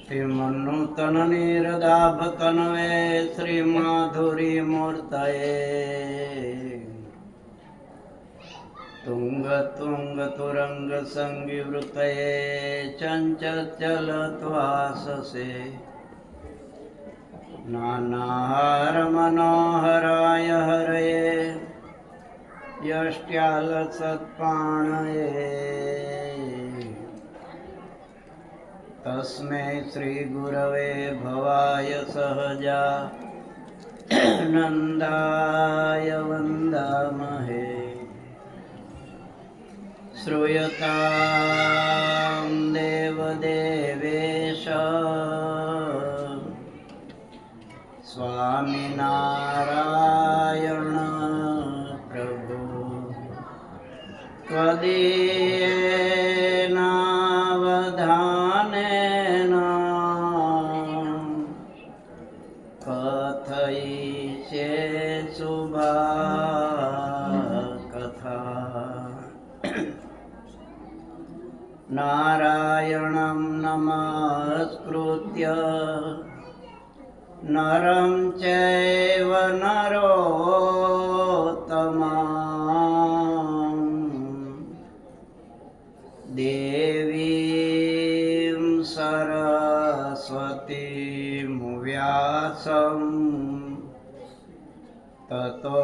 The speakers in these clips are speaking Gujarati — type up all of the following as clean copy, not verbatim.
श्रीमन्नूतन नीरदाभतनवे श्रीमाधुरी मूर्तये तुंग तुंग तुरंग संगिवृतये चंचलत्वाससे नानाहार मनोहराय हरये यष्ट्यालसत्पाणये तस्मै श्री गुरवे भवाय सहजा नंदाय वंदामहे श्रूयतां देवदेवेश स्वामिनारायण प्रभु त्वदीयेनावधानेन कथयिष्ये शुभा कथा नारायणं नमस्कृत्य नरं चैव नरोत्तमं देवीं सरस्वतीं व्यासं ततो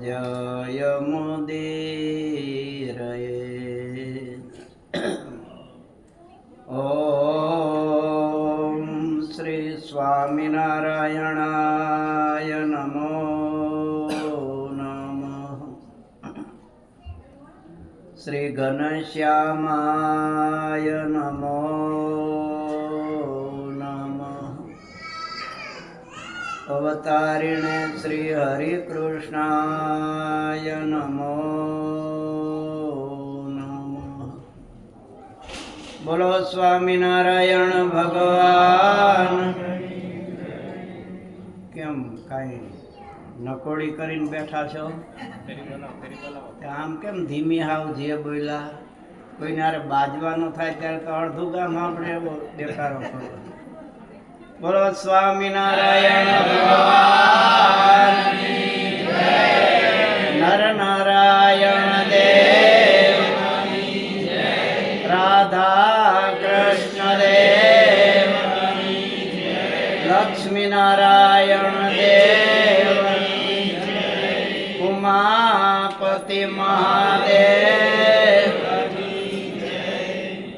जयमुदीरये। ओम श्री स्वामिनारायणाय नमो नमः। श्री घनश्यामाय नमो नमः। अवतारिणे श्री हरिकृष्णाय नमो नमः। बोलो स्वामिनारायण भगवान। केम काई नकोड़ी करीने बैठा छो? आम केम धीमी हाव जे बोला? कोईने हारे बाजवानुं थाय त्यारे तो अर्धुं गाम आपणे एवो देखाड़ो करो। बोलो स्वामिनारायण भगवान की जय। नर नारायण देव की जय। राधा कृष्ण देव की जय। लक्ष्मी नारायण देव की जय। उमापति महादेव की जय।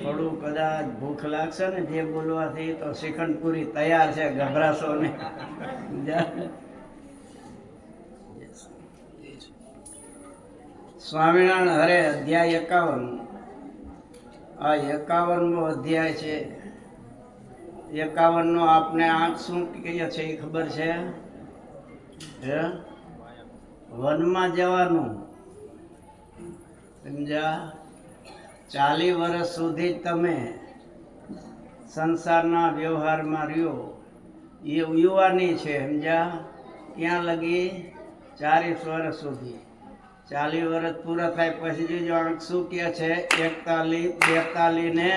थोड़ू कदाच भूख लागशे ने जे बोलवाथी तो श्रीखंड पूरी तैयार छे, गभराशो ने। स्वामिनारायण हरे अध्याय 51। आ 51मो अध्याय छे। 51 नो आपने आंख शुं कहे छे खबर छे? हे वनमा जवानुं समझा। 40 वर्ष सुधी तमे संसारना व्यवहार में रह्यो, ये युवानी छे समझा। क्या लगी 40 वर्ष सुधी। 40 वर्ष पूरा थाय पछी जो आंख शुं कहे छे 41, 42 ने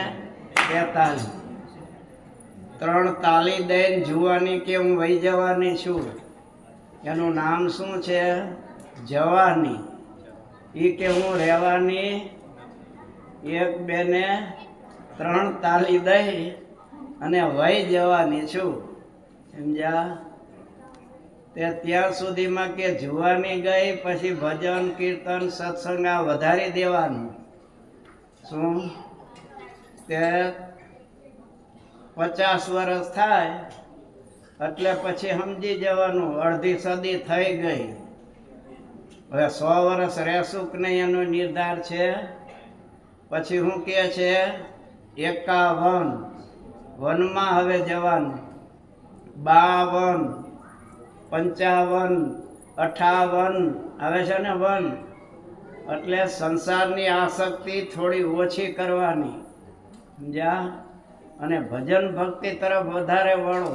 43। 3 ताली दईने जुवानी के हूँ वही जवानी छूं। एनु नाम शुं छे? जवानी। ई के हूँ रहेवानी 1, 2 ने 3 ताली दई अने वही जवानी छूं समझा। ते त्यां सुधीमां के जुवानी गई पछी भजन कीर्तन सत्संग आ वधारी देवानुं शुं ते 50 वर्ष थाय એટલે પછી સમજી જવાનું અડધી સદી થઈ ગઈ। હવે 100 વર્ષ રહેશું કે નહીં એનો નિર્ધાર છે। પછી શું કહે છે 51 વનમાં હવે જવાનું, 52, 55, 58 આવે છે ને વન। એટલે સંસારની આસક્તિ થોડી ઓછી કરવાની સમજ્યા અને ભજન ભક્તિ તરફ વધારે વળો।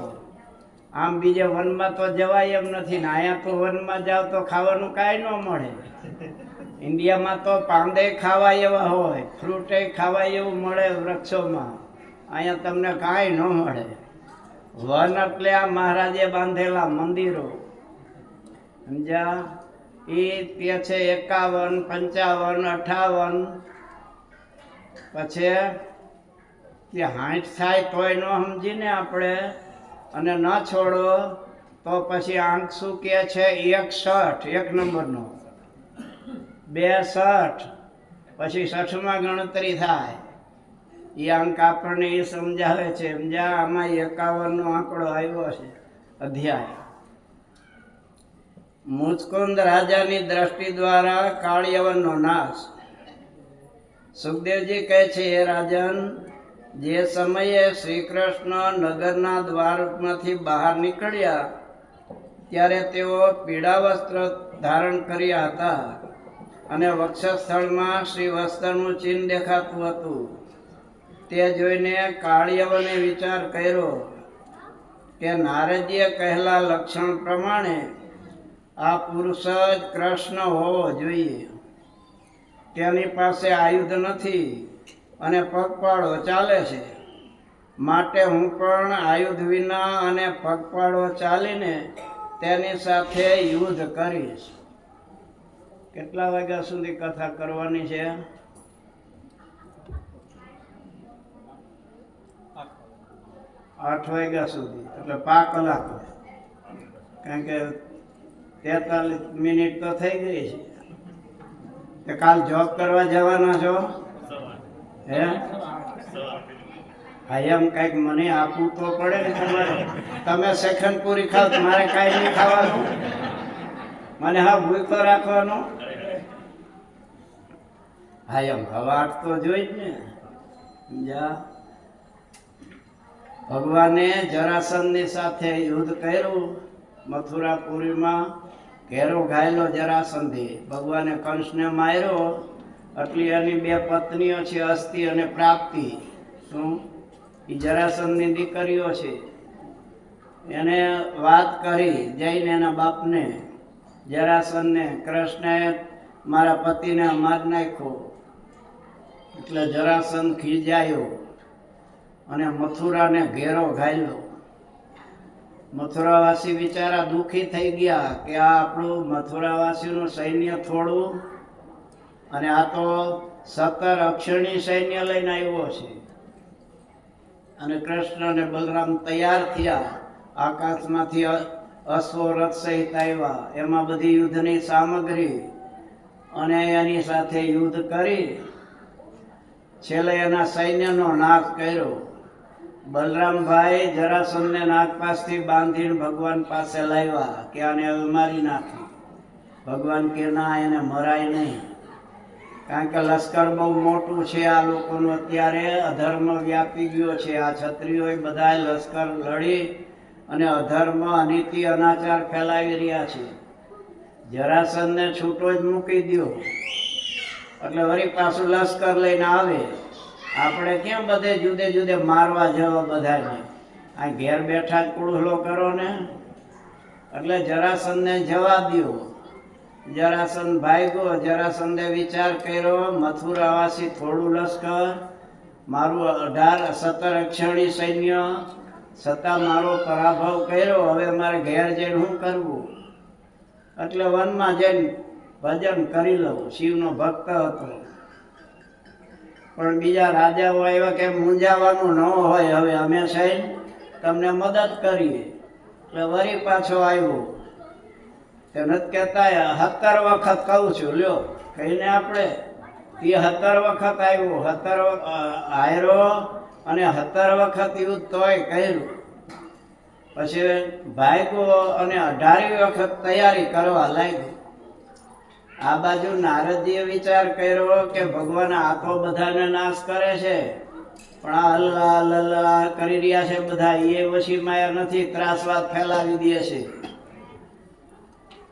આમ બીજે વનમાં તો જવાય એમ નથી ને, અહીંયા તો વનમાં જાવ તો ખાવાનું કાંઈ ન મળે। ઇન્ડિયામાં તો પાંદે ખાવા એવા હોય, ફ્રૂટે ખાવા એવું મળે વૃક્ષોમાં, અહીંયા તમને કાંઈ ન મળે. વન એટલે આ મહારાજે બાંધેલા મંદિરો, સમજ્યા? એ તે છે 51, 55, 58, પછી તે 60 થાય તોય ન સમજીને આપણે અને ન છોડો તો પછી આંક શું કહે છે? 61, 1 નંબરનો, 62, પછી 60માં ગણતરી થાય. એ અંક આપણને એ સમજાવે છે. સમજ્યા? આમાં 51નો આંકડો આવ્યો છે અધ્યાય. મુચકુંદ રાજાની દ્રષ્ટિ દ્વારા કાળયવનનો નાશ. સુખદેવજી કહે છે, હે રાજન, જે સમયે શ્રી કૃષ્ણ નગરના દ્વારમાંથી બહાર નીકળ્યા ત્યારે તેઓ પીળા વસ્ત્ર ધારણ કર્યા હતા અને વક્ષસ્થળમાં શ્રી વસ્ત્રનું ચિહ્ન દેખાતું હતું. તે જોઈને કાળયવને વિચાર કર્યો કે નારદજીએ કહેલા લક્ષણ પ્રમાણે આ પુરુષ જ કૃષ્ણ હોવો જોઈએ. તેની પાસે આયુધ નથી અને પગપાળો ચાલે છે, માટે હું પણ આયુધ વિના અને પગપાળો ચાલીને તેની સાથે યુદ્ધ કરીશ. કેટલા વાગ્યા સુધી કથા કરવાની છે? 8 વાગ્યા સુધી, એટલે 5 કલાક. કારણ કે 43 મિનિટ તો થઈ ગઈ છે. તે કાલ જોબ કરવા જવાના છો? હે? હા, એમ કંઈક મને આપવું તો પડે ને તમારે. તમે સેકન્ડ પૂરી ખાવ, મારે કાંઈ નહીં ખાવાનું, મને હા ભૂખો રાખવાનો. હા, એમ હવાટ તો જોઈ જ ને. સમજ્યા? ભગવાને જરાસંધની સાથે યુદ્ધ કર્યું. મથુરાપુરીમાં ઘેરો ઘાયલો જરાસંધી. ભગવાને કંસને માર્યો. એટલી એની 2 પત્નીઓ છે, અસ્તિ અને પ્રાપ્તિ. શું? એ જરાસંધની દીકરીઓ છે. એને વાત કરી જઈને એના બાપને, જરાસંધને, કૃષ્ણએ મારા પતિને મારી નાખ્યો. એટલે જરાસંધ ખીજાયો અને મથુરાને ઘેરો ઘાયલો. મથુરાવાસી બિચારા દુઃખી થઈ ગયા કે આ આપણું મથુરાવાસીનું સૈન્ય થોડું, અને આ તો 17 અક્ષરણી સૈન્ય લઈને આવ્યો છે. અને કૃષ્ણ અને બલરામ તૈયાર થયા. આકાશમાંથી અશ્વો રથ સહિત આવ્યા, એમાં બધી યુદ્ધની સામગ્રી, અને એની સાથે યુદ્ધ કરી છેલ્લે એના સૈન્યનો નાશ કર્યો. બલરામભાઈ જરાસંધને નાગપાસથી બાંધીને ભગવાન પાસે લાવ્યા કે આને હવે મારી નાખી. ભગવાન કે ના, એને મરાય નહીં, કારણ કે લશ્કર બહુ મોટું છે આ લોકોનું. અત્યારે અધર્મ વ્યાપી ગયો છે. આ ક્ષત્રિયોએ બધા લશ્કર લડી અને અધર્મ, અનીતિ, અનાચાર ફેલાવી રહ્યા છે. જરાસંધને છૂટો જ મૂકી દો એટલે વળી પાછું લશ્કર લઈને આવે. આપણે કેમ બધે જુદે જુદે મારવા જવા બધાને? આ ઘેર બેઠા જ કુળહલો કરો ને. એટલે જરાસંધને જવા દો. જરાસંધ ભાગ્યો. જરાસંધે વિચાર કર્યો, મથુરાવાસી થોડું લશ્કર, મારું 17 અક્ષરણી સૈન્ય, છતાં મારો પરાભવ કર્યો. હવે મારે ઘેર જઈને શું કરવું? એટલે વનમાં જઈને ભજન કરી લઉં. શિવનો ભક્ત હતો. પણ બીજા રાજાઓ આવ્યા કે મૂંઝાવાનું ન હોય, હવે અમે સાહેબ તમને મદદ કરીએ. એટલે વળી પાછો આવ્યો. તે નથી કહેતા 17 વખત કહું છું, લ્યો કહીને આપણે. એ 17 વખત આવ્યો, 17 હાર્યો અને 17 વખત યુદ્ધ તોય કર્યું. પછી ભાગ્યો અને 18મી વખત તૈયારી કરવા લાગ્યો. આ બાજુ નારદજીએ વિચાર કર્યો કે ભગવાન આ તો બધાને નાશ કરે છે, પણ આ અલ્લાહ અલ્લાહ કરી રહ્યા છે બધા, એ વશી માયા નથી, ત્રાસવાદ ફેલાવી દે છે.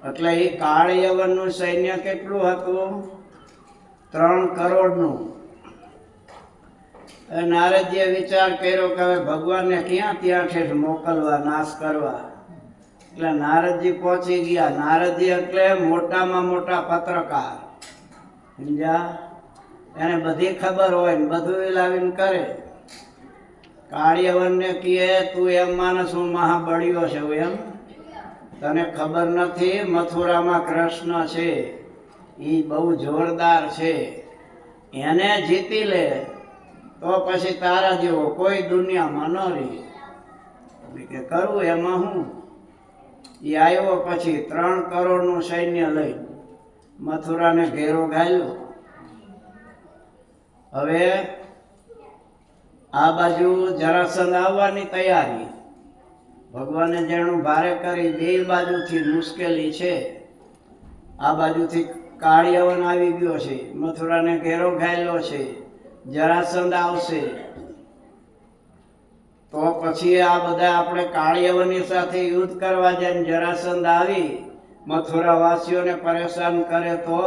એટલે એ કાળયવનનું સૈન્ય કેટલું હતું? 3 કરોડનું. નારદજીએ વિચાર કર્યો કે હવે ભગવાનને ક્યાં ત્યાં ઠેઠ મોકલવા, નાશ કરવા. એટલે નારદજી પહોંચી ગયા. નારદજી એટલે મોટામાં મોટા પત્રકાર. સમજ્યા? એને બધી ખબર હોય ને બધું લાવીને કરે. કાળિયવનને કહે તું એમ માનસ હું મહાબળિયો છું એમ? તને ખબર નથી મથુરામાં કૃષ્ણ છે, એ બહુ જોરદાર છે, એને જીતી લે તો પછી તારા જેવો કોઈ દુનિયામાં ન રહી. કે કરવું એમાં હું? એ આવ્યો પછી 3 કરોડનું સૈન્ય લઈ મથુરાને ઘેરો ઘાલ્યો. હવે આ બાજુ જરાસંધ આવવાની તૈયારી. ભગવાને જેનું ભારે કરી 2 બાજુથી મુશ્કેલી છે. આ બાજુથી કાળિયવન આવી ગયો છે, મથુરાને ઘેરો ઘાયલો છે, જરાસંધ આવશે. તો પછી આ બધા આપણે કાળિયવનની સાથે યુદ્ધ કરવા જાય, જરાસંધ આવી મથુરા વાસીઓને પરેશાન કરે તો?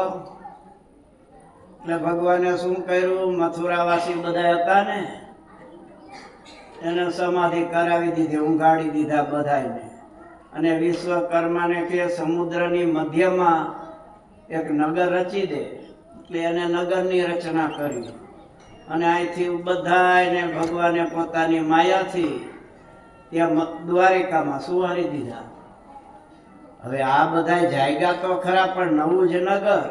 એટલે ભગવાને શું કર્યું? મથુરાવાસી બધા હતા ને એને સમાધિ કરાવી દીધી, ઊંઘાડી દીધા બધાને. અને વિશ્વકર્માને કે સમુદ્રની મધ્યમાં એક નગર રચી દે, એટલે એને નગરની રચના કરી. અને અહીંથી બધાને ભગવાને પોતાની માયાથી ત્યાં દ્વારિકામાં સુવારી દીધા. હવે આ બધા જાયગા તો ખરા, પણ નવું જ નગર.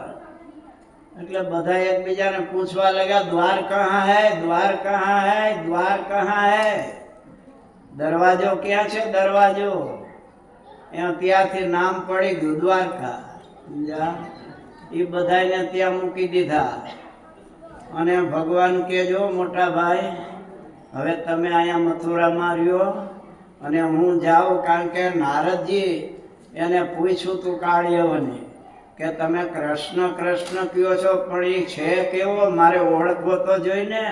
એટલે બધા એકબીજાને પૂછવા લાગ્યા, દ્વાર કહા હૈ, દ્વાર કહા હૈ, દ્વાર કહા હૈ? દરવાજો ક્યાં છે? દરવાજો. ત્યાંથી નામ પડી ગયું દ્વારકા. એ બધાને ત્યાં મૂકી દીધા. અને ભગવાન કે જો મોટા ભાઈ, હવે તમે અહીંયા મથુરામાં રહ્યો અને હું જાઉં. કારણ કે નારદજી એને પૂછ્યું તું કાળિયવને કે તમે કૃષ્ણ કૃષ્ણ કયો છો, પણ એ છે કેવો? મારે ઓળખવો તો જોઈને.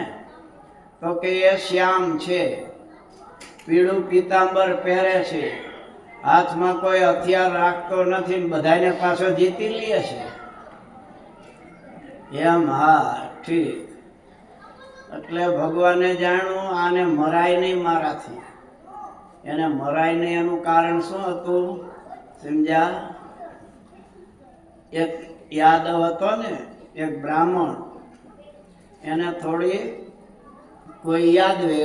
તો કે એ શ્યામ છે, પીળું પીતાંબર પહેરે છે, હાથમાં કોઈ હથિયાર રાખતો નથી, બધાને પાછો જીતી લે છે એમ? હા, ઠીક. એટલે ભગવાને જાણ્યું આને મરાય નહીં મારાથી. એને મરાય નહીં એનું કારણ શું હતું સમજ્યા? એક યાદવ હતો ને, એક બ્રાહ્મણ, એને થોડી કોઈ યાદવે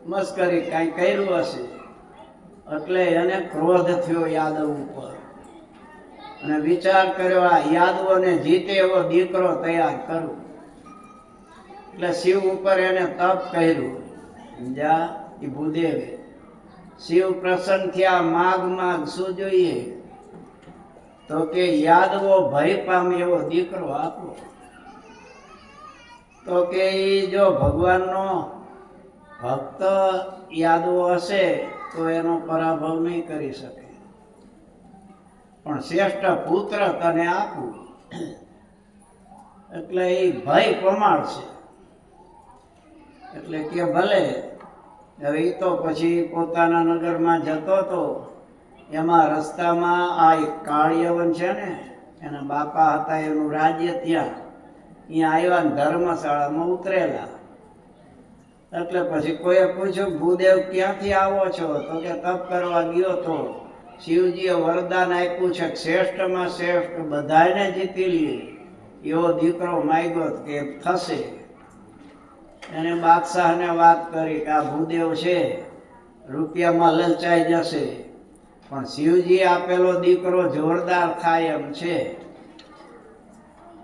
મસ્કરી કાંઈ કર્યું હશે, એટલે એને ક્રોધ થયો યાદવ ઉપર. અને વિચાર કર્યો આ યાદવોને જીતે એવો દીકરો તૈયાર કરું. એટલે શિવ ઉપર એને તપ કર્યું. સમજ્યા? એ ભૂદેવે. શિવ પ્રસન્ન થયા. માગ શું જોઈએ? તો કે યાદવો ભય પામે એવો દીકરો આપો. તો કે જો ભગવાનનો ભક્ત યાદવો હશે તો એનો પરાભવ નહીં કરી શકે, પણ શ્રેષ્ઠ પુત્ર તને આપું એટલે એ ભય પમાડશે. એટલે કે ભલે. હવે એ તો પછી પોતાના નગરમાં જતો હતો. એમાં રસ્તામાં આ એક કાળિયવન છે ને, એના બાપા હતા, એનું રાજ્ય ત્યાં. અહીંયા આવ્યા ને ધર્મશાળામાં ઉતરેલા. એટલે પછી કોઈએ પૂછ્યું ભૂદેવ ક્યાંથી આવો છો? તો કે તપ કરવા ગયો તો શિવજીએ વરદાન આપ્યું છે શ્રેષ્ઠમાં શ્રેષ્ઠ બધાને જીતી લે એવો દીકરો માંગ્યો કે થશે. એને બાદશાહને વાત કરી કે આ ભૂદેવ છે, રૂપિયામાં લલચાઈ જશે, પણ શિવજી આપેલો દીકરો જોરદાર થાય એમ છે.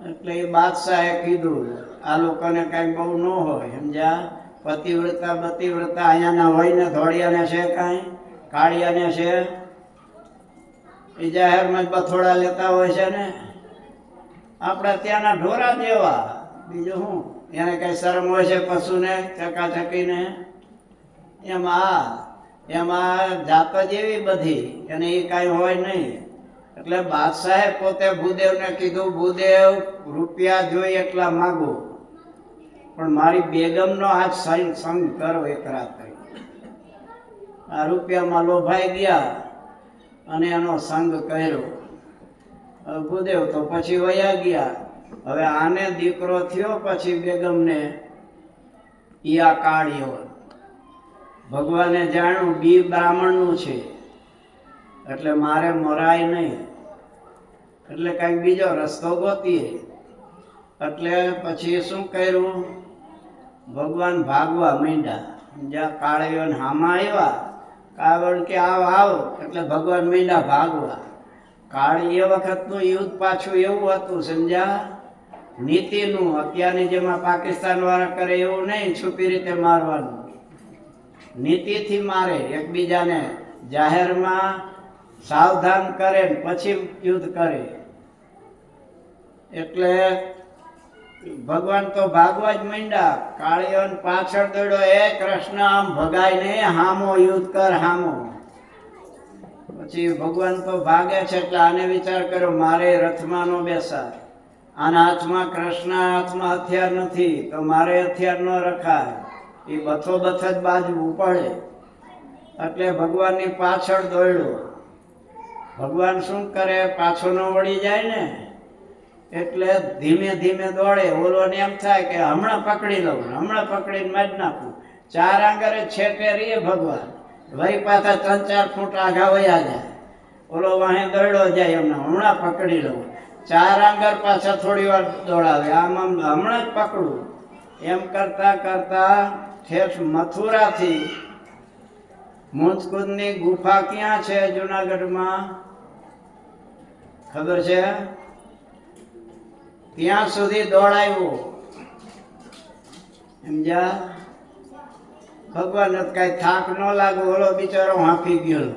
એટલે એ બાદશાહે કીધું આ લોકોને કાંઈ બહુ ન હોય સમજ્યા? પતિવ્રતા બતિવ્રતા અહીંયાના હોય ને, ધોળિયાને છે કાંઈ, કાળિયાને છે, એ જાહેરમાં જ બથોડા લેતા હોય છે ને. આપણા ત્યાંના ઢોરા જેવા, બીજું શું? એને કઈ શરમ હોય છે પશુને ચકાચકીને? એમાં જાત જ એવી બધી, એને એ કાંઈ હોય નહીં. એટલે બાદશાહે પોતે ભૂદેવને કીધું ભૂદેવ રૂપિયા જોઈ એટલા માગો, પણ મારી બેગમનો આજ સંગ કરો એક રાત્રે. આ રૂપિયામાં લોભાઈ ગયા અને એનો સંગ કર્યો. ભૂદેવ તો પછી વયા ગયા. હવે આને દીકરો થયો પછી બેગમને, ઈ આ કાળિયો. ભગવાને જાણ્યું બી બ્રાહ્મણનું છે એટલે મારે મરાય નહીં, એટલે કાંઈક બીજો રસ્તો ગોતીએ. એટલે પછી શું કર્યું? ભગવાન ભાગવા માંડ્યા. જ્યાં કાળીઓને હામાં આવ્યા, કાવડ કે આવ એટલે ભગવાન મીંડા ભાગવા. કાળી એ વખતનું યુદ્ધ પાછું એવું હતું, સમજ્યા, નીતિનું. અત્યારની જેમાં પાકિસ્તાન વાળા કરે એવું નહીં, છુપી રીતે મારવાનું. નીતિથી મારે, એકબીજાને જાહેરમાં સાવધાન કરે પછી યુદ્ધ કરે. એટલે ભગવાન તો ભાગવા જ માંડ્યા. કાળીઓને પાછળ દોડ્યો, એ કૃષ્ણ આમ ભગાય નહીં, હામો યુદ્ધ કર, હામો. પછી ભગવાન તો ભાગે છે એટલે આને વિચાર કર્યો, મારે રથમાં નો બેસાય. આના હાથમાં, કૃષ્ણ હાથમાં હથિયાર નથી, તો મારે હથિયાર ન રખાય, એ બથોબથ જ બાજવું પડે. એટલે ભગવાનની પાછળ દોડ્યો. ભગવાન શું કરે, પાછો ન વળી જાય ને, એટલે ધીમે ધીમે દોડે. ઓલોને એમ થાય કે હમણાં પકડી લઉં, હમણાં પકડીને મારી નાખું. 4 આંગળે છેટે રહીએ ભગવાન, વળી પાછા 3-4 ફૂટ આઘા વયા જાય. ઓલો વાહે દોડ્યો જાય, હમણાં પકડી લઉં. 4 આંગળ પાછા થોડી વાર દોડાવે, આમ હમણાં જ પકડું. એમ કરતા કરતા ઠેઠ મથુરાથી મુંજકુંડની ગુફા ક્યાં છે જુનાગઢમાં ખબર છે? ત્યાં સુધી દોડાવ્યો. સમજ્યા? ભગવાન કઈ થાક ન લાગે, ઓલો બિચારો હાંફી ગયો.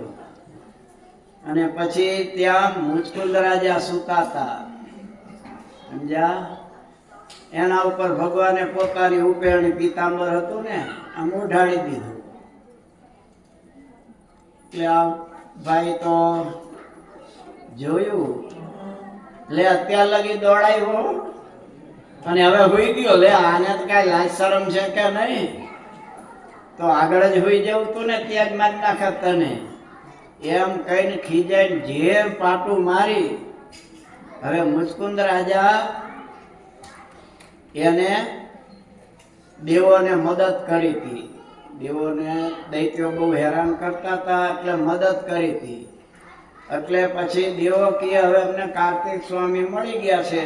અને પછી ત્યાં મુંજકુંડ રાજા સૂતા હતા. સમજ્યા? એના ઉપર ભગવાને પોતાની ઉપેરણી પીતાંબર હતું ને, આમ ઉઢાડી દીધું. એટલે આ ભાઈ તો જોયું, લે અત્યાર લગી દોડાવ્યો અને હવે હુઈ ગયો. લે આને તો કઈ લાજ શરમ છે કે નહીં? તો આગળ જ હુઈ જવું તું ને, ત્યાં જ મારી નાખે તને. એમ કહીને ખીજાઈને જે પાટું મારી. હવે મુંજકુંડ રાજા એને દેવોને મદદ કરી હતી. દેવોને દૈત્યો બહુ હેરાન કરતા હતા એટલે મદદ કરી હતી. એટલે પછી દેવો કહે હવે અમને કાર્તિક સ્વામી મળી ગયા છે,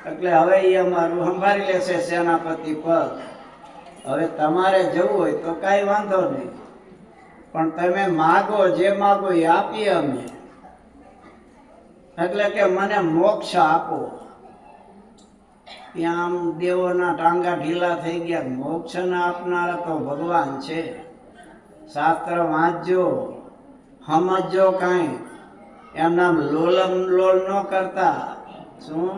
એટલે હવે એ અમારું સંભાળી લેશે સેનાપતિ પદ. હવે તમારે જવું હોય તો કાંઈ વાંધો નહીં, પણ તમે માગો, જે માગો એ આપીએ અમે. એટલે કે મને મોક્ષ આપો. ત્યાં આમ દેવોના ટાંગા ઢીલા થઈ ગયા. મોક્ષના આપનારા તો ભગવાન છે. શાસ્ત્ર વાંચજો, સમજો કાંઈ, એમના લોલમ લોલ ન કરતા. શું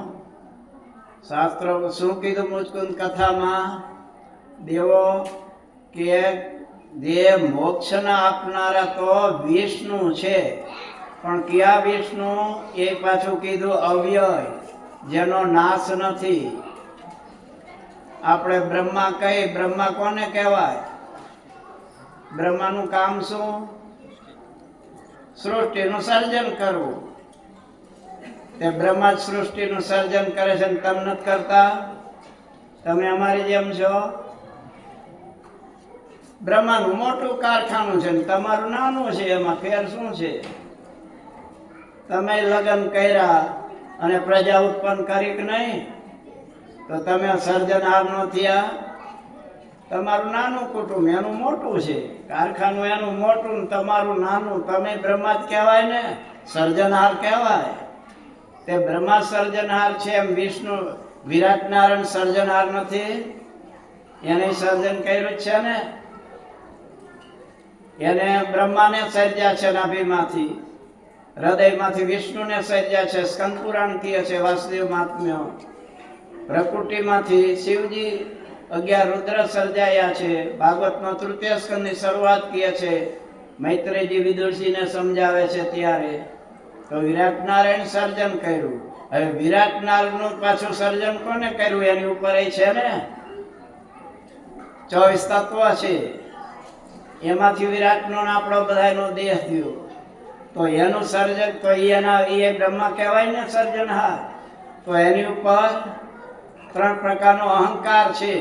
શાસ્ત્રો શું કીધું મુંજકુંડ કથામાં? દેવો કે જે મોક્ષના આપનારા તો વિષ્ણુ છે, પણ કયા વિષ્ણુ? એ પાછું કીધું અવ્યય, જેનો નાશ નથી. આપણે બ્રહ્મા કહીએ, બ્રહ્મા કોને કહેવાય? બ્રહ્માનું કામ શું? સૃષ્ટિનું સર્જન કરવું. તે બ્રહ્મા જ સૃષ્ટિનું સર્જન કરે છે ને તમે નથી કરતા? તમે અમારી જેમ છો? બ્રહ્માનું મોટું કારખાનું છે ને તમારું નાનું છે, એમાં ફેર શું છે? તમે લગ્ન કર્યા અને પ્રજા ઉત્પન્ન કરી કે નહીં? તો તમે સર્જનહાર ન થયા? તમારું નાનું કુટુંબ, એનું મોટું છે કારખાનું, એનું મોટું ને તમારું નાનું. તમે બ્રહ્મા જ કહેવાય ને, સર્જનહાર કહેવાય. તે બ્રહ્મા સર્જનહાર છે, એમ વિષ્ણુ વિરાટ નારાયણ સર્જનહાર નથી? એને સર્જન કર્યું છે ને. એને બ્રહ્માને સર્જ્યા છે નાભીમાંથી, હૃદયમાંથી વિષ્ણુને સર્જ્યા છે. સ્કંદ પુરાણ કહે છે, વાસુદેવ મહાત્મ્ય. પ્રકૃતિમાંથી શિવજી 11 રુદ્ર સર્જાયા છે. ભાગવતમાં 3ય સ્કંદની શરૂઆત કહે છે. મૈત્રેયજી વિદુરજીને સમજાવે છે ત્યારે તો વિરાટ નારાયણ સર્જન કર્યું. હવે વિરાટ નારાયણનું પાછું સર્જન કોને કર્યું? એની ઉપર એ છે ને 24 તત્વ છે, એમાંથી વિરાટનો આપણો બધાનો દેહ થયો. તો એનું સર્જન તો એ બ્રહ્મા કહેવાય ને, સર્જનહાર. તો એની ઉપર 3 પ્રકારનો અહંકાર છે.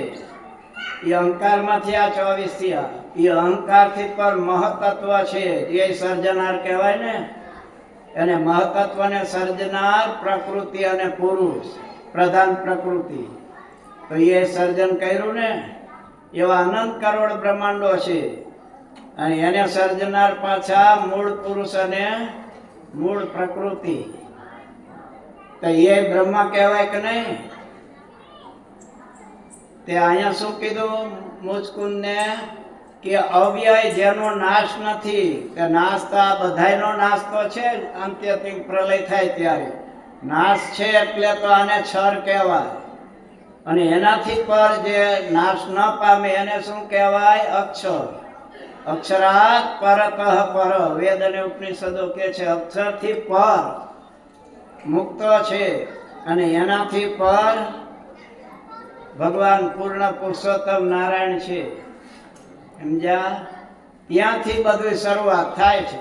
એ અહંકારમાંથી આ 24 થયા. એ અહંકારથી પર મહતત્વ છે, એ સર્જનહાર કહેવાય ને. એને મહતત્વને સર્જનાર પ્રકૃતિ અને પુરુષ, પ્રધાન પ્રકૃતિ. તો એ સર્જન કર્યું ને, એવા અનંત કરોડ બ્રહ્માંડો છે અને એને સર્જનાર પાછા મૂળ પુરુષ અને મૂળ પ્રકૃતિ. તો એ બ્રહ્મા કહેવાય કે નહીં? તે અહીંયા શું કીધું મુચકુંદ ને કે અવ્યય જેનો નાશ નથી, કે નાશ તો આ બધાયનો નાશ તો છે, અંત્યથી પ્રલય થાય ત્યારે નાશ છે, એટલે તો આને ક્ષર કહેવાય. અને એનાથી પર જે નાશ ન પામે એને શું કહેવાય? અક્ષર. અક્ષરાત પરતઃ પર, વેદ અને ઉપનિષદો કે છે અક્ષરથી પર મુક્ત છે, અને એનાથી પર ભગવાન પૂર્ણ પુરુષોત્તમ નારાયણ છે. સમજ્યા? ત્યાંથી બધું શરૂઆત થાય છે.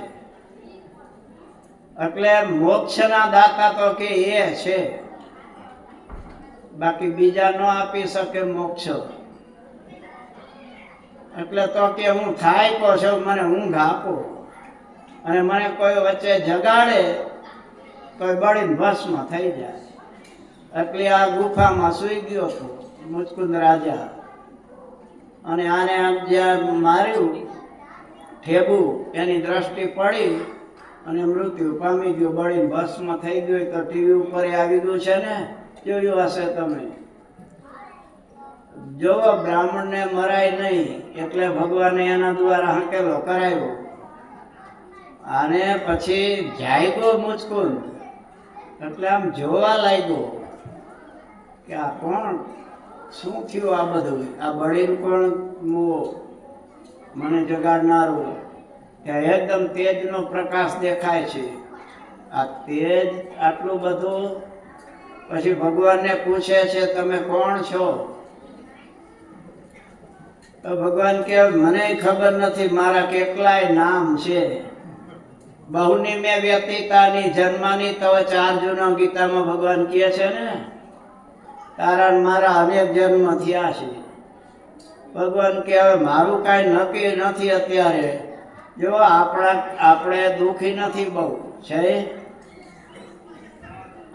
એટલે મોક્ષના દાતા તો કે એ છે, બાકી બીજા ન આપી શકે મોક્ષ. એટલે તો કે હું થાક્યો છું, મને ઊંઘ આપો, અને મને કોઈ વચ્ચે જગાડે તો બળીને ભસ્મ થઈ જાય. એટલે આ ગુફામાં સૂઈ ગયો હતો મુચકુંદ રાજા, અને આને જ્યાં માર્યું ઠેબું, એની દ્રષ્ટિ પડી અને મૃત્યુ પામી ગયો, બળીને ભસ્મ થઈ ગયો. તો ટીવી ઉપર આવી ગયું છે ને, જોયું હશે તમે. જો બ્રાહ્મણને મરાય નહીં એટલે ભગવાને એના દ્વારા હકેલો કરાવ્યો. અને પછી જાગ્યો મુચકુંદ, એટલે આમ જોવા લાગ્યો કે આ કોણ, શું થયું આ બધું, આ બળીને કોણ મને જગાડનારું. ત્યાં એકદમ તેજનો પ્રકાશ દેખાય છે. આ તેજ આટલું બધું. પછી ભગવાનને પૂછે છે તમે કોણ છો? તો ભગવાન કે મને ખબર નથી, મારા કેટલાય નામ છે. બહુની મેં વ્યતીતાની જન્માની તવ ચાર જૂનો ગીતામાં ભગવાન કહે છે ને, તારા મારા અનેક જન્મ થયા છે. ભગવાન કે હવે મારું કાંઈ નક્કી નથી અત્યારે. જો આપણે દુઃખી નથી બહુ છે,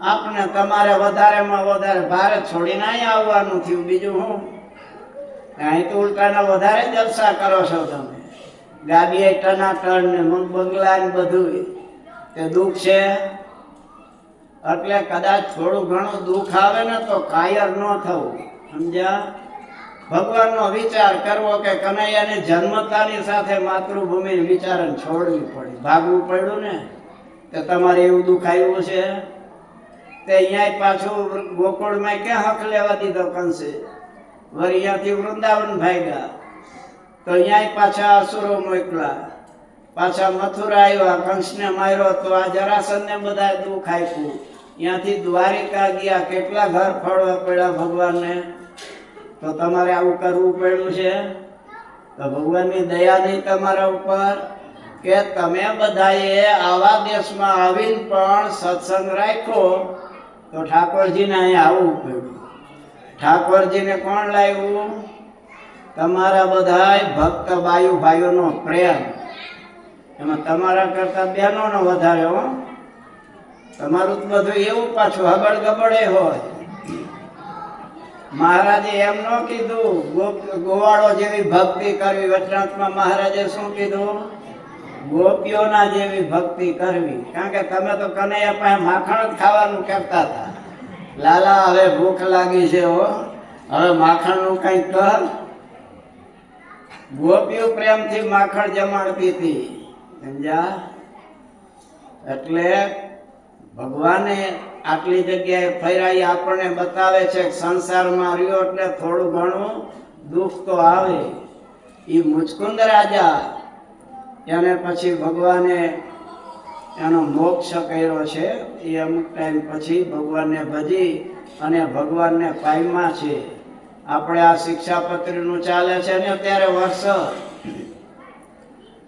આપણે તમારે વધારેમાં વધારે ભારત છોડીને અહીંયા આવવાનું થયું. બીજું હું? અહીં તો ઉલટાના વધારે જલસા કરો છો તમે. ગાડીએ ટનાટન ને બંગલા ને બધું, તે દુઃખ છે. એટલે કદાચ થોડું ઘણું દુઃખ આવે ને તો કાયર ન થવું. સમજ્યા? ભગવાનનો વિચાર કરવો કે કનૈયાને જન્મતાની સાથે માતૃભૂમિ વિચારણ છોડવી પડી, ભાગવું પડ્યું ને. તે તમારે એવું દુઃખ આવ્યું છે? તે અહીંયા પાછું ગોકુળમાં ક્યાં હક લેવા દીધો કંસે? વળી અહીંયાથી વૃંદાવન ભાગ્યા, તો અહીંયા પાછા અસુરો મોકલા, પાછા મથુરા આવ્યા, કંસને માર્યો, તો આ જરાસંધને બધા દુઃખ આપ્યું. ત્યાંથી દ્વારિકા ગયા, કેટલા ઘર ફળવા પડ્યા ભગવાનને. તો તમારે આવું કરવું પડ્યું છે? તો ભગવાનની દયા નહીં તમારા ઉપર કે તમે બધાએ આવા દેશમાં આવીને પણ સત્સંગ રાખ્યો, તો ઠાકોરજીને અહીંયા આવવું પડ્યું. ઠાકોરજીને કોણ લાવ્યું? તમારા બધાય ભક્ત બાયુ ભાઈઓનો પ્રેમ. એમાં તમારા કરતા બહેનોનો વધારે હો. તમારું બધું એવું પાછું હબડ ગબડે હોય. મહારાજે એમ ન કીધું ગોવાળો જેવી ભક્તિ કરવી. વચનાત્મા મહારાજે શું કીધું? ગોપીઓના જેવી ભક્તિ કરવી. કારણ કે તમે તો કનૈયા પાસે માખણ જ ખાવાનું કહેતા હતા. લાલા હવે ભૂખ લાગી છે હો, હવે માખણનું કંઈક કર. ગોપીઓ પ્રેમથી માખણ જમાડતી હતી. સમજ્યા? એટલે ભગવાને આટલી જગ્યાએ ફેરાઈ આપણને બતાવે છે કે સંસારમાં રહ્યો એટલે થોડું ઘણું દુઃખ તો આવે. એ મુચકુંદ રાજા, એને પછી ભગવાને એનો મોક્ષ કર્યો છે. એ અમુક ટાઈમ પછી ભગવાનને ભજી અને ભગવાનને પામ્યા છે. આપણે આ શિક્ષાપત્રીનું ચાલે છે ને અત્યારે વર્ષ,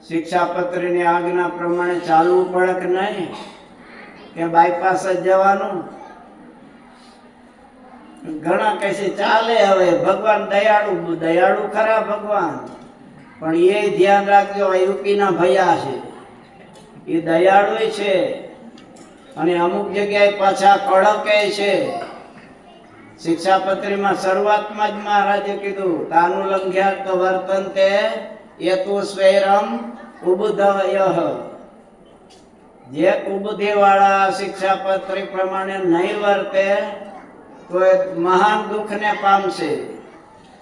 શિક્ષાપત્રીની આજ્ઞા પ્રમાણે ચાલવું પડે કે નહીં? કે બાયપાસ જ જવાનું? ઘણા કહે છે ચાલે. હવે ભગવાન દયાળુ, દયાળુ ખરા ભગવાન, પણ એ ધ્યાન રાખજો યુપીના ભૈયા છે, એ દયાળુ છે અને અમુક જગ્યાએ પાછા કડક છે. શિક્ષાપત્રીમાં શરૂઆતમાં જ મહારાજે કીધું તાનુલંઘ્યાત વર્તન્તે યતુ સ્વૈરમ ઉબુધયઃ. જે કુબુદ્ધિ વાળા શિક્ષાપત્રી પ્રમાણે નહીં વર્તે તો એ મહાન દુઃખને પામશે,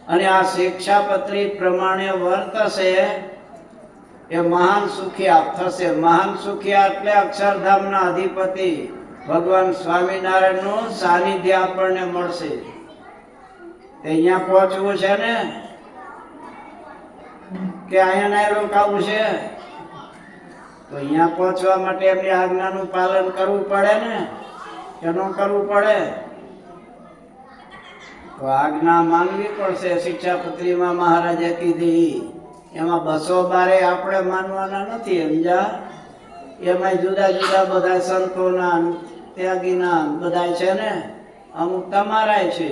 અને આ શિક્ષાપત્રી પ્રમાણે વર્તશે એ મહાન સુખિયા થશે. મહાન સુખિયા એટલે અક્ષરધામના અધિપતિ ભગવાન સ્વામિનારાયણનું સાનિધ્ય આપણને મળશે. અહીંયા પહોંચવું છે ને કે અહીંયા નહીં રોકાવું છે? તો અહીંયા પહોંચવા માટે એમની આજ્ઞાનું પાલન કરવું પડે ને, કે ન કરવું પડે? તો આજ્ઞા માનવી પડશે. શિક્ષાપત્રીમાં મહારાજે કીધી એમાં 212 આપણે માનવાના નથી, સમજા? એમાં જુદા જુદા બધા સંતોના ત્યાગીના બધા છે ને, અમુક તમારાય છે,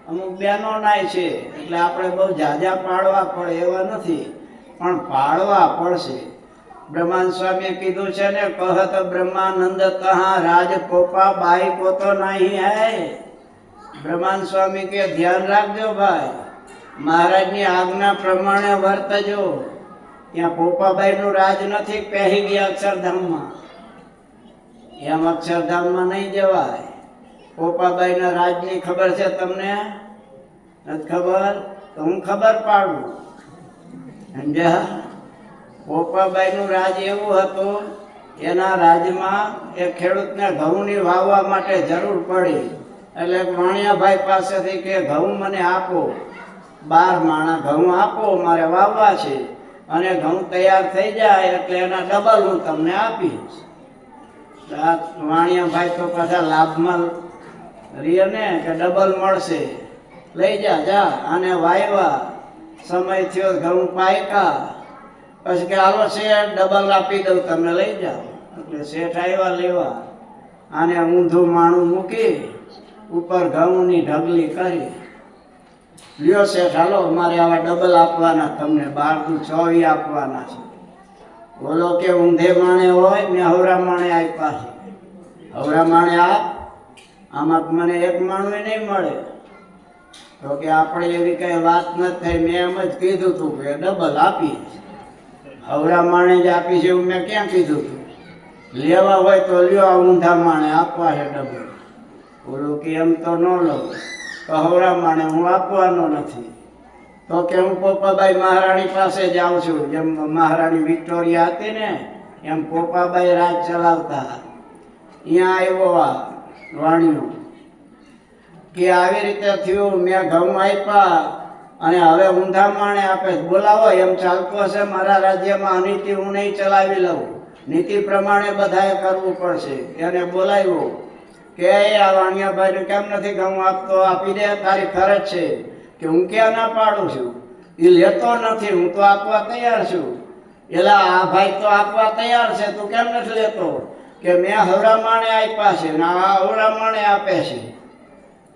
અમુક બહેનોનાય છે. એટલે આપણે બહુ ઝાઝા પાડવા પડે એવા નથી, પણ પાડવા પડશે. બ્રહ્માનંદ સ્વામીએ કીધું છે ને, કહત બ્રહ્માનંદ કહા રાજ પોપા બાઈ કો તો નહીં હૈ. બ્રહ્માનંદ સ્વામી કે ધ્યાન રાખજો ભાઈ, મહારાજની આજ્ઞા પ્રમાણે વર્તજો. ત્યાં પોપાભાઈનું રાજ નથી પહેરી ગયા અક્ષરધામમાં. એમ અક્ષરધામમાં નહીં જવાય. પોપાભાઈના રાજની ખબર છે તમને? નથી ખબર? તો હું ખબર પાડું, સમજ્યા? પોપાભાઈનું રાજ એવું હતું, એના રાજમાં એ ખેડૂતને ઘઉંની વાવવા માટે જરૂર પડી. એટલે વાણિયાભાઈ પાસેથી કે ઘઉં મને આપો, 12 માણા ઘઉં આપો, મારે વાવવા છે, અને ઘઉં તૈયાર થઈ જાય એટલે એના ડબલ હું તમને આપીશ. વાણિયાભાઈ તો પાછા લાભમાં રીએ ને કે ડબલ મળશે, લઈ જા. આને વાવ્યા, સમય થયો, ઘઉં પાયકા, પછી કે હાલો શેઠ ડબલ આપી દઉં, તમે લઈ જાઓ. એટલે શેઠ આવ્યા લેવા. આને ઊંધું માણું મૂકી ઉપર ઘઉંની ઢગલી કરી, લ્યો શેઠ હાલો મારે આવા ડબલ આપવાના, તમને 12 આપવાના છે. બોલો કે ઊંધે માણે હોય ને હવરા માણે આપ્યા છે. હવરા માણે આપ, આમાં મને 1 માણું નહીં મળે. તો કે આપણે એવી કઈ વાત નથી થઈ, મેં એમ જ કીધું હતું કે ડબલ આપી. હવરા માણે જ આપી છે એવું મેં ક્યાં કીધું હતું? લેવા હોય તો લ્યો, આ ઊંધા માણે આપવા છે ડબલ. બોલું કે એમ તો ન લઉં, તો હવરા માણે હું આપવાનો નથી. તો કે હું પોપાબાઈ મહારાણી પાસે જાઉં છું. જેમ મહારાણી વિક્ટોરિયા હતી ને, એમ પોપાબાઈ રાજ ચલાવતા. અહીંયા આવ્યો આ વાણિયો કે આવી રીતે થયું, મેં ઘઉં આપ્યા અને હવે ઊંધા માણે આપે. બોલાવો, એમ ચાલતું હશે મારા રાજ્યમાં અનીતિ હું નહીં ચલાવી લઉં, નીતિ પ્રમાણે બધાએ કરવું પડશે. એને બોલાવ્યો કે આ વાણિયાભાઈને કેમ નથી ઘઉં આપતો, આપી દે, તારી ફરજ છે. કે હું ક્યાં ના પાડું છું, એ લેતો નથી, હું તો આપવા તૈયાર છું. એલા આ ભાઈ તો આપવા તૈયાર છે, તું કેમ નથી લેતો? કે મેં હવરા માણે આપ્યા છે ને આ હવરા માણે આપે છે.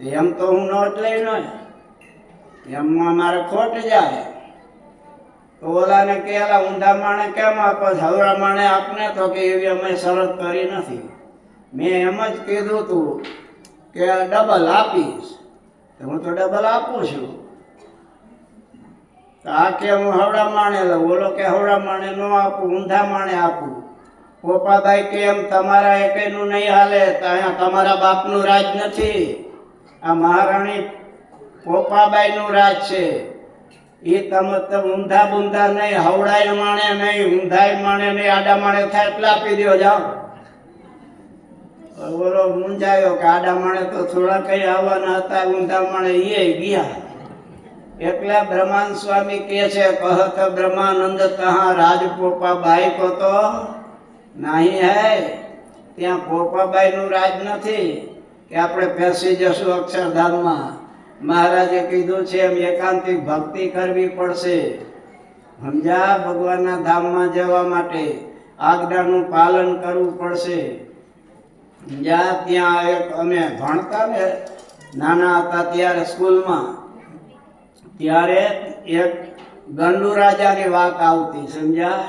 એમ તો હું નોટ લઈ ન, એમમાં મારે ખોટ જાય. તો ઓલાને કે એલા ઊંધા માણે કેમ આપો, હવરા માણે આપને. તો કે એવી અમે શરત કરી નથી, મેં એમ જ કીધું તું કે ડબલ આપીશ, હું તો ડબલ આપું છું. આ કે હું હવડા માણે લઉં, બોલો કે હવડા માણે ન આપું, ઊંધા માણે આપું. પોપાભાઈ કે એમ તમારા એકનું નહીં હાલે, અહીંયા તમારા બાપનું રાજ નથી, આ મહારાણી પોપાબાઈનું રાજ છે. એ તમે તો ઊંધા બુંધા નહીં, હવડાય માણે નહીં, ઊંધાય માણે નહીં, આડા માણે થાય એટલે આપી દો, જાઓ. બોલો મૂંઝાયો કે આડા માણે તો થોડા કઈ આવવાના હતા, ઊંધા માણે એ ગયા. એટલે બ્રહ્માનંદ સ્વામી કે છે, કહત બ્રહ્માનંદ કહા રાજ પોપાબાઈ કો તો નહીં હૈ. ત્યાં પોપાબાઈનું રાજ નથી કે આપણે પેસી જશું અક્ષરધામમાં. મહારાજે કીધું છે એમ એકાંતિક ભક્તિ કરવી પડશે, સમજ્યા? ભગવાનના ધામમાં જવા માટે આજ્ઞાનું પાલન કરવું પડશે. ત્યાં એક અમે ભણતા ને નાના હતા ત્યારે સ્કૂલમાં, ત્યારે એક ગંડુ રાજાની વાત આવતી, સમજ્યા?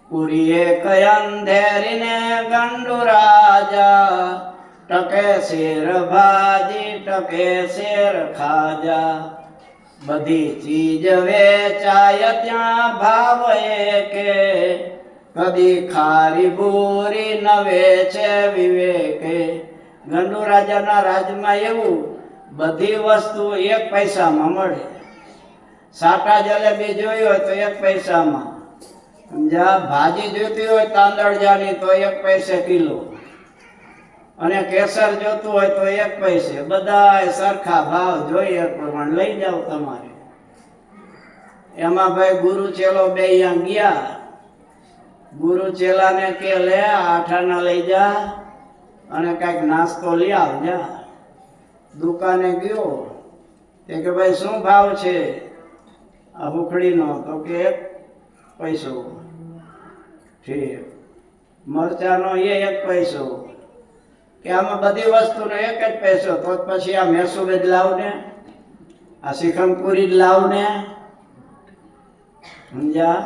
પૂરી એક અંધેરીને ગંડુ રાજા ટકે શેર ભાજી ટકે શેર ખાજા, બધી ચીજ વેચાય ત્યાં ભાવ એકે, કદી ખારી બોરી ન વેચે વિવેકે. ગંડુ રાજાના રાજમાં એવું બધી વસ્તુ 1 પૈસામાં મળે. સાટા જલેબી જોઈ હોય તો 1 પૈસામાં, સમજ્યા? ભાજી જોઈતી હોય તાંદળજાની તો 1 પૈસે કિલો, અને કેસર જોતું હોય તો 1 પૈસે. બધા સરખા ભાવ જોઈએ પ્રમાણે લઈ જાવ તમારે. એમાં ભાઈ ગુરુ ચેલો બે અહીંયા ગયા. ગુરુ ચેલાને કે લે આઠાના લઈ જા અને કઈક નાસ્તો લઈ આવ જા. દુકાને ગયો તે કે ભાઈ શું ભાવ છે આ હુખડીનો? તો કે 1 પૈસો. ઠીક. મરચાનો એ 1 પૈસો. કે આમાં બધી વસ્તુનો 1 જ પૈસો. તો પછી આ મેસુબે જ લાવ ને, આ શિખમપુરી જ લાવ ને, સમજ્યા?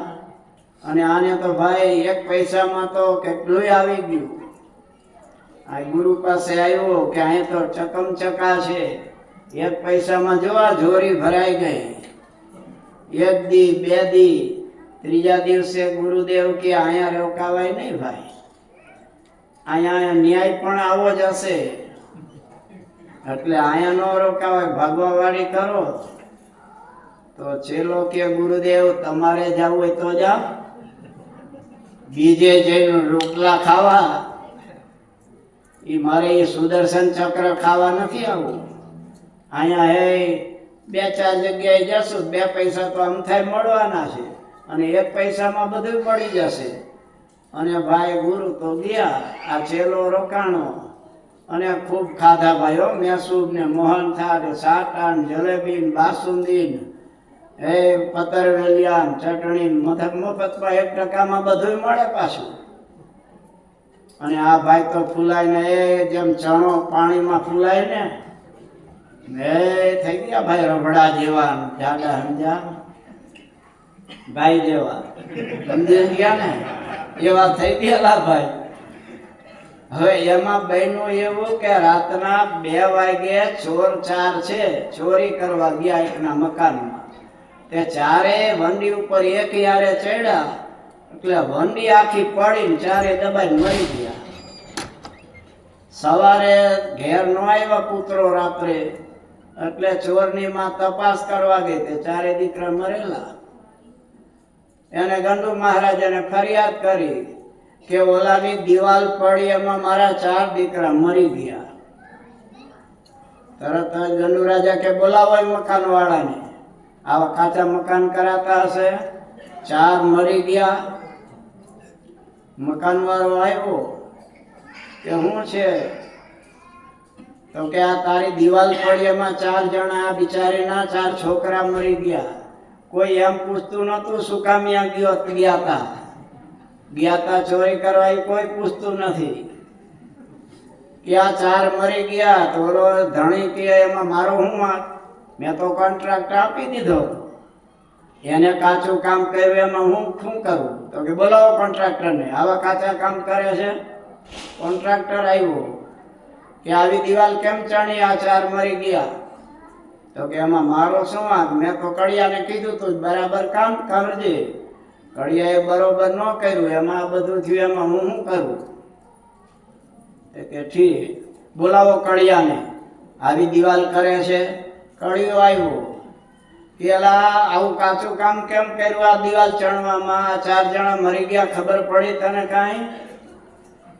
અને આને તો ભાઈ 1 પૈસામાં તો કેટલું આવી ગયું. આ ગુરુ પાસે આવ્યો કે અહીં તો ચકમચકા છે. 1 પૈસામાં જોવા જોરી ભરાઈ ગઈ. 1 દી 2 દી, ત્રીજા દિવસે ગુરુદેવ કે અહીંયા રોકાવાય નહીં ભાઈ, અહીંયા ન્યાય પણ આવો જ હશે, એટલે અહીંયા ન રોકાવાય, ભાગવાવાળી કરો. તો ચેલો કે ગુરુદેવ તમારે જવું હોય તો જાઓ, બીજે જઈને રોટલા ખાવા, મારે એ સુદર્શન ચક્ર ખાવા નથી આવું. અહીંયા હે 2-4 જગ્યાએ જશું, 2 પૈસા તો આમ થાય મળવાના છે, અને 1 પૈસામાં બધું પડી જશે. અને ભાઈ ગુરુ તો ગયા, આ ચેલો રોકાણો અને ખૂબ ખાધા ભાઈઓ. મેસૂબ ને મોહનથાળ, સાટા, જલેબી, બાસુંદી, પતરવેલિયા, ચટણી, મફતમાં 1% બધું મળે પાછું. અને આ ભાઈ તો ફૂલાઈને જેમ ચણો પાણીમાં ફૂલાય ને થઈ ગયા ભાઈ રબડા જેવા, જાડા, સમજ્યા? ભાઈ જેવા, સમજી ગયા ને, એવા થઈ ગયેલા ભાઈ. હવે એમાં બન્યું એવું કે રાતના 2 વાગે ચોર 4 છે ચોરી કરવા ગયા એકના મકાનમાં. તે 4 વંડી ઉપર એક યારે ચડ્યા, એટલે વંડી આખી પડીને 4 દબાઈને મરી ગયા. સવારે ઘેર ન આવ્યા પુત્રો રાત્રે, એટલે ચોરની માં તપાસ કરવા ગઈ, તે 4 દીકરા મરેલા. એને ગંડુ મહારાજાને ફરિયાદ કરી કે ઓલાની દિવાલ પડી એમાં મારા 4 દીકરા મરી ગયા. તરત જ ગંડુ રાજા કે બોલાવો મકાન વાળાને, આવા કાચા મકાન કરાતા હશે, 4 મરી ગયા. મકાન વાળો આવ્યો કે શું છે? તો કે આ તારી દિવાલ પડી એમાં 4 જણા બિચારીના 4 છોકરા મરી ગયા. કોઈ એમ પૂછતું નતું શું કામ ગયા તા ચોરી કરવા, એ કોઈ પૂછતું નથી. કે આ 4 મરી ગયા. તો ઓલો ધણી કે એમાં મારો શું વાંક? મેં તો કોન્ટ્રાક્ટ આપી દીધો, એને કાચું કામ કર્યું, એમાં હું શું કરું? તો કે બોલાવો કોન્ટ્રાક્ટરને, આવા કાચા કામ કરે છે. કોન્ટ્રાક્ટર આવ્યો કે આવી દિવાલ કેમ ચણી, આ 4 મરી ગયા? તો કે એમાં મારો શું વાંક? મેં તો કડિયાને કીધું તું બરાબર કામ કરજે, કડિયાએ બરોબર ન કર્યું, એમાં બધું થયું, એમાં હું શું કરું? કે ઠીક, બોલાવો કડિયાને, આવી દિવાલ કરે છે. કડિયો આવ્યો, પેલા આવું કાચું કામ કેમ કર્યું આ દિવાલ ચણવામાં? આ 4 જણા મરી ગયા, ખબર પડી તને કાંઈ?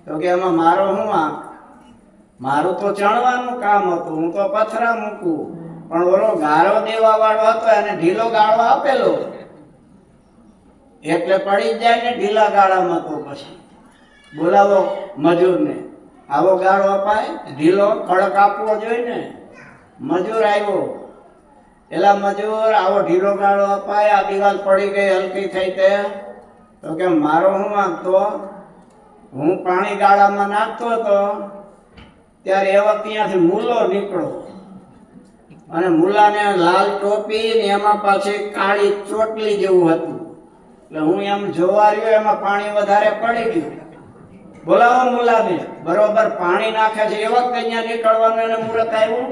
તો કે એમાં મારો શું વાંક? મારું તો ચણવાનું કામ હતું, હું તો પથરા મૂકું, પણ ઓલો ગાળો દેવા વાળો હતો એને ઢીલો ગાળો આપેલો, એટલે પડી જ જાય ને ઢીલા ગાળામાં. તો પછી બોલાવો મજૂરને, આવો ગાળો અપાય? ઢીલો કડક આપવો જોઈએ ને. મજૂર આવ્યો, એલા મજૂર આવો ઢીલો ગાળો અપાય, આ દિવાલ પડી ગઈ, હલકી થઈ તે. તો કે મારો શું વાંકતો? હું પાણી ગાળામાં નાખતો હતો ત્યારે એ વખત ત્યાંથી મૂલો નીકળો, અને મૂલાને લાલ ટોપી ને એમાં પાછી કાળી ચોટલી જેવું હતું, એટલે હું એમ જોવા રહ્યો, એમાં પાણી વધારે પડી ગયું. બોલાવો મુલાને. બરોબર પાણી નાખે છે એ વખતે અહીંયા નીકળવાનું એને મુહૂર્ત આવ્યું.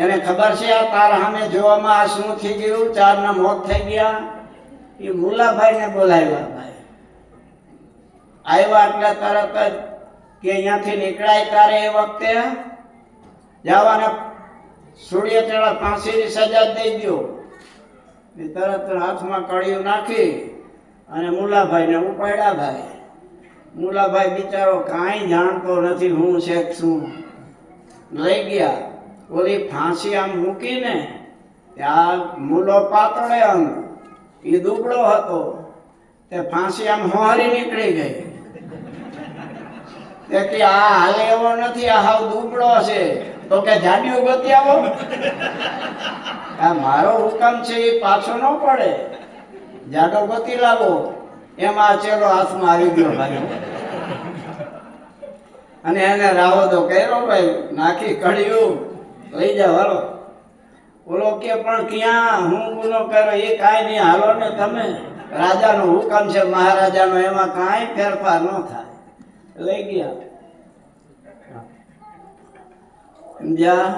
એને ખબર છે આ તાર સામે જોવામાં આ શું થઈ ગયું, ચારના મોત થઈ ગયા. એ મુલાભાઈ ને બોલાવ્યા. ભાઈ આવ્યા એટલે તરત જ કે અહીંયાથી નીકળાય તારે એ વખતે જવાને સૂર્ય ચડા ફાંસીની સજા દઈ દો. તરત હાથમાં કડિયું નાખી અને મુલાભાઈને ઉપાડ્યા. ભાઈ મુલાભાઈ બિચારો કાંઈ જાણતો નથી હું છે શું. લઈ ગયા. ઓલી ફાંસી આમ મૂકીને ત્યાં મૂલો પાતળે અંગ એ દુબળો હતો તે ફાંસી આમ હોરી નીકળી ગઈ. તે કે આ હાલે એવો નથી, આ હાવ દુબળો છે. તો કે જાડિયું ગોતી આવો. આ મારો હુકમ છે એ પાછો ન પડે, જાડો ગોતી લાવો. એમાં ચેલો હાથમાં આવી ગયો ભાઈ અને એને રાહો તો કર્યો. ભાઈ નાખી કડિયું લઈ જાવ હાલો. ઓલો કે પણ ક્યાં હું ગુનો કર્યો એ કાંઈ નહીં, હાલો ને તમે, રાજાનો હુકમ છે મહારાજાનો, એમાં કાંઈ ફેરફાર ન થાય. લઈ ગયા સમજ્યા.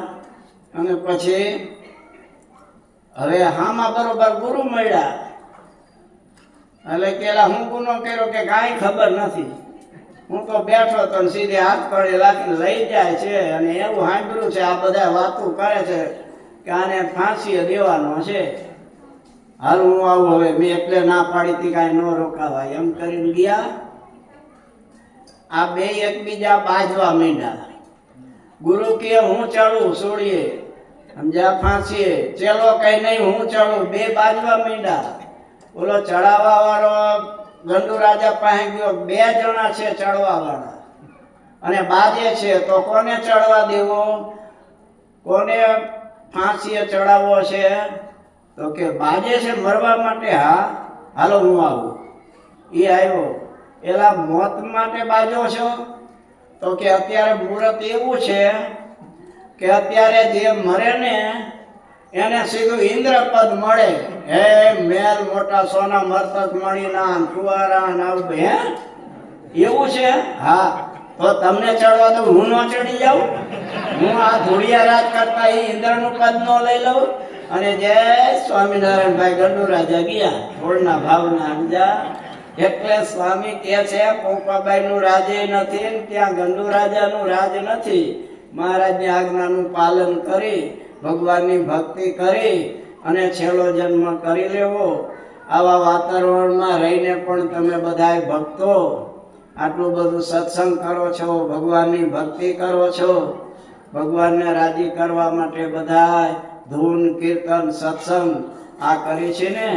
અને પછી હવે હામાં બરોબર ગુરુ મળ્યા. એટલે કેલા હું ગુનો કર્યો કે કાંઈ ખબર નથી, હું તો બેઠો તો સીધે હાથ કડે લાગીને લઈ જાય છે. અને એવું સાંભળ્યું છે આ બધા વાતો કરે છે કે આને ફાંસી દેવાનો છે, હાલ હું આવું. હવે મેં એટલે ના પાડી હતી કાંઈ ન રોકાવાય એમ કરીને ગયા. આ બે એકબીજા બાજવા માંડ્યા. ગુરુ કે હું ચડું સોડીએ, સમજ્યા, ફાંસીએ. ચેલો કઈ નહીં હું ચડું. બે બાજવા માંડ્યા. ઓલો ચડાવવા વાળો ગંડુ રાજા પાસે ગયો. બે જણા છે ચડવા વાળા અને બાજે છે. તો કોને ચડવા દેવો, કોને ફાંસીએ ચડાવવો છે? તો કે બાજે છે મરવા માટે. હા હાલો હું આવું. એ આવ્યો. એલા મોત માટે બાજો છો? તો કે અત્યારે મુહૂર્ત એવું છે કે અત્યારે જે મરે ને એને સીધું ઇન્દ્રપદ મળે. હે મેલ મોટા સોના મરતક મણીના કુવારા નાવ. હે એવું છે? હા તો તમને ચડવા દઉં, હું ન ચડી જાઉં? હું આ ધોળિયા રાજ કરતા એ ઇન્દ્રનું પદ ન લઈ લઉં? અને જય સ્વામિનારાયણ. ભાઈ ગંડુ રાજા ગયા ધોળના ભાવના સમજા. એટલે સ્વામી કે છે પોપાબાઈ નું રાજે નથી, ત્યાં ગંડુ રાજાનું રાજ નથી. મહારાજની આજ્ઞાનું પાલન કરી ભગવાનની ભક્તિ કરી અને છેલ્લો જન્મ કરી લેવો. આવા વાતાવરણમાં રહીને પણ તમે બધાય ભક્તો આટલું બધું સત્સંગ કરો છો, ભગવાનની ભક્તિ કરો છો. ભગવાનને રાજી કરવા માટે બધાય ધૂન કીર્તન સત્સંગ આ કરી છે ને,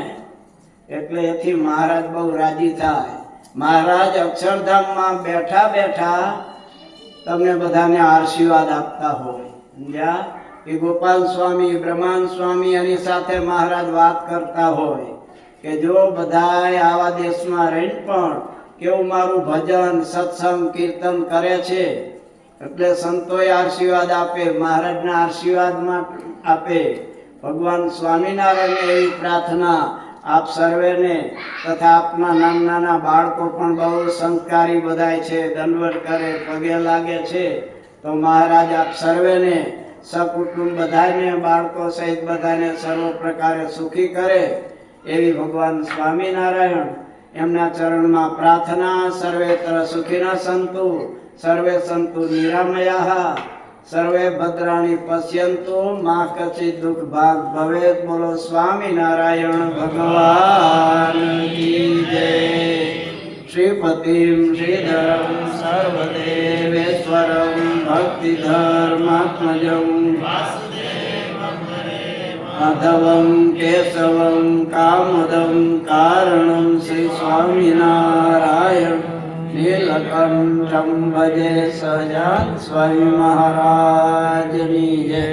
એટલે એથી મહારાજ બહુ રાજી થાય. મહારાજ અક્ષરધામમાં બેઠા બેઠા તમને બધાને આશીર્વાદ આપતા હોય. સમજ્યા? કે ગોપાલ સ્વામી, બ્રહ્માંડ સ્વામી એની સાથે મહારાજ વાત કરતા હોય કે જો બધાય આવા દેશમાં રહીને પણ કેવું મારું ભજન સત્સંગ કીર્તન કરે છે. એટલે સંતોએ આશીર્વાદ આપે, મહારાજના આશીર્વાદમાં આપે. ભગવાન સ્વામિનારાયણને એવી પ્રાર્થના આપ સર્વેને તથા આપના નાના નાના બાળકો પણ બહુ સંસ્કારી બધાય છે, દંડવત કરે, પગે લાગે છે. તો મહારાજ આપ સર્વેને સકુટુંબ બધાને બાળકો સહિત બધાને સર્વ પ્રકારે સુખી કરે એવી ભગવાન સ્વામિનારાયણ એમના ચરણમાં પ્રાર્થના. સર્વેત્ર સુખીના સંતુ, સર્વે સંતુ નિરામયા, સર્વે ભદ્રાણી પશ્યંતુ, મા કચિત દુઃખ ભાગ ભવેત. બોલો સ્વામિનારાયણ ભગવાન કી જય. શ્રીપતિમ શ્રીધરમ સર્વદેવેશ્વરમ ભક્તિધર્માત્મજમ માધવમ કેશવમ કામદમ કારણમ શ્રી સ્વામિનારાયણ નીલકંઠમ ભજે સજાન સ્વામી મહારાજની જય.